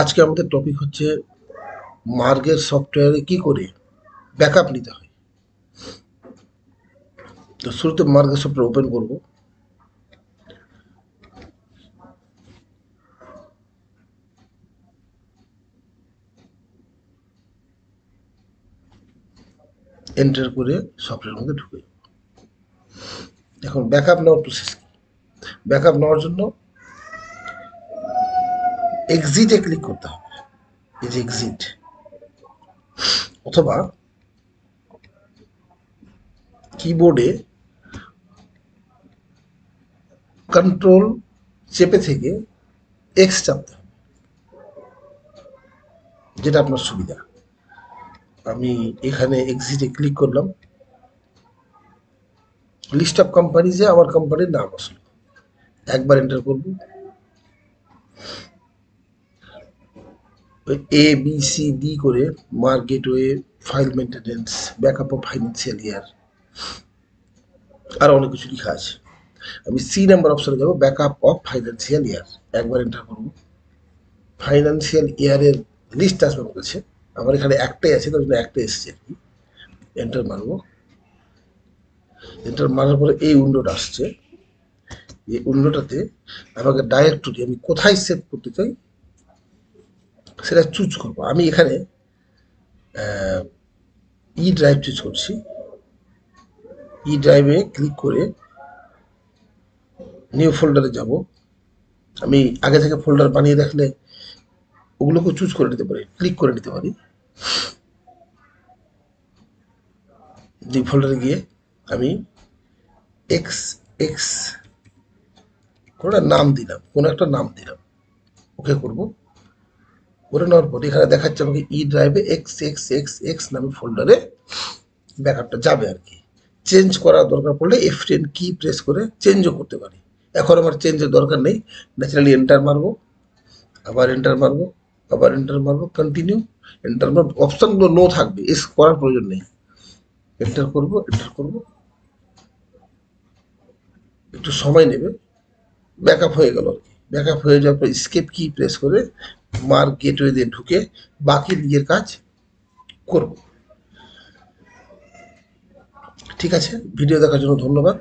আজকে আমাদের টপিক হচ্ছে মার্গের সফটওয়্যারে কি করে ব্যাকআপ নিতে হয়। তো শুরুতে মার্গের সফটওয়্যার ওপেন করব। এন্টার করে সফটওয়্যারের মধ্যে ঢুকে যাব। এখন ব্যাকআপ নেওয়ার প্রসেস কি? ব্যাকআপ নেওয়ার জন্য এক্সিটে ক্লিক করতে হবে, এই যে এক্সিট, অথবা কিবোর্ডে কন্ট্রোল চেপে থেকে এক্স চাপতে হবে, যেটা আপনার সুবিধা। আমি এখানে এক্সিটে ক্লিক করলাম, লিস্ট অফ কোম্পানিজে আমার কোম্পানির নাম আসলো। একবার এন্টার করব, এ বি সি ডি করে mark gateway, file maintenance, backup of financial year, আর অনেক কিছু লেখা আছে। আমি সি নাম্বার অপশনে যাব, ব্যাকআপ অফ ফাইন্যান্সিয়াল ইয়ার। একবার এন্টার করব, ফাইন্যান্সিয়াল ইয়ারের লিস্ট আসবে আমার কাছে। আমার এখানে একটাই আছে, তার জন্য একটা এসছে আর কি। এন্টার মারব, এন্টার মারার পরে এই উইন্ডোটা আসছে। এই উইন্ডোটাতে আমাকে ডাইরেক্টরি আমি কোথায় সেভ করতে চাই সেটা চুজ করব। আমি এখানে ই ড্রাইভ চুজ করছি। ই ড্রাইভে ক্লিক করে নিউ ফোল্ডারে যাব। আমি আগে থেকে ফোল্ডার বানিয়ে রাখলে ওগুলোকে চুজ করে নিতে পারি, ক্লিক করে নিতে পারি। যে ফোল্ডারে গিয়ে আমি এক্স এক্স কোনো নাম দিলাম, কোনো একটা নাম দিলাম, ওকে করব। করে নেওয়ার পরে এখানে দেখাচ্ছে আমাকে ই ড্রাইভে এক্স এক্স এক্স এক্স নামে ফোল্ডারে ব্যাকআপটা যাবে আর কি। চেঞ্জ করার দরকার পড়লে F10 কি প্রেস করে চেঞ্জও করতে পারি। এখন আমার চেঞ্জের দরকার নেই, ন্যাচারালি এন্টার মারবো, আবার এন্টার মারবো, আবার এন্টার মারবো, কন্টিনিউ। এন্টার মারবো, অপশনগুলো নো থাকবে, এস করার প্রয়োজন নেই। এন্টার করবো, এন্টার করবো, একটু সময় নেবে। ব্যাকআপ হয়ে গেল আর কি। ব্যাকআপ হয়ে যাওয়ার পর স্কেপ কি প্রেস করে মার্ক গেটওয়ে দিয়ে ঢুকে বাকি নিজের কাজ করব। ঠিক আছে, ভিডিও দেখার জন্য ধন্যবাদ।